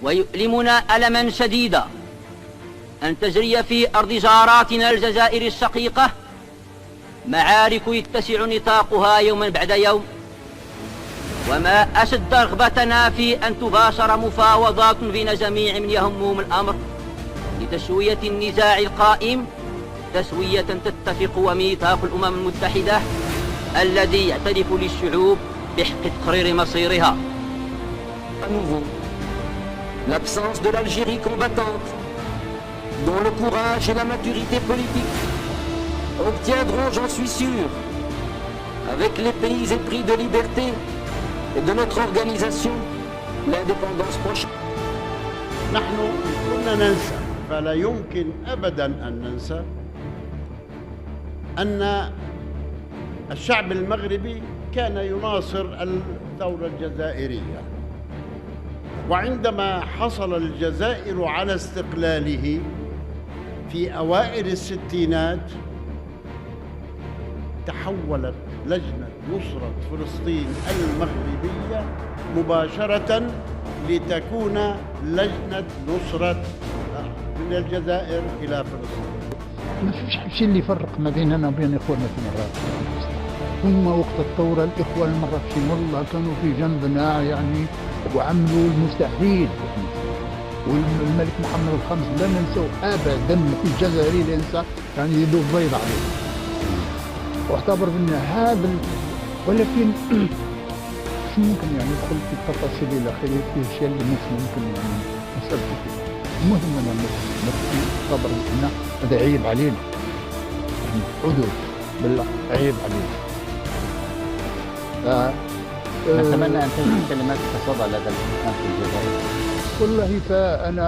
ويؤلمنا ألما شديدا أن تجري في أرض جاراتنا الجزائر الشقيقة معارك يتسع نطاقها يوما بعد يوم، وما أشد رغبتنا في أن تباشر مفاوضات بين جميع من يهمهم الأمر لتسوية النزاع القائم تسوية تتفق وميثاق الأمم المتحدة الذي يعترف للشعوب بحق تقرير مصيرها. À nouveau, l'absence de l'Algérie combattante, dont le courage et la maturité politique obtiendront, j'en suis sûr, avec les pays épris de liberté et de notre organisation, l'indépendance prochaine. نحن كنا ننسى، فلا يمكن أبداً أن ننسى أن الشعب المغربي كان يناصر الثورة الجزائرية، وعندما حصل الجزائر على استقلاله في أوائل الستينات تحولت لجنة نصرة فلسطين المغربية مباشرة لتكون لجنة نصرة من الجزائر إلى فلسطين. ما فيش شيء اللي يفرق ما بيننا وبين إخواننا في مراكش. هم وقت الثورة الإخوة المراكشيين والله كانوا في جنبنا يعني وعملوا المستحيل، والملك محمد الخامس لا ننسوا أبدا، في الجزائري لا ينسى يعني يدوب بيض عليه واعتبر أن هذا ولكن مش ممكن يعني ندخل في التفاصيل إلى آخره في الأشياء اللي ممكن يعني نسأل فيها. المهم أنا نعتبر أن هذا عيب علينا، يعني حدود بالله عيب علينا. نتمنى أن تجد كلمات تصدى لدى الحكام في الجزائر. والله فأنا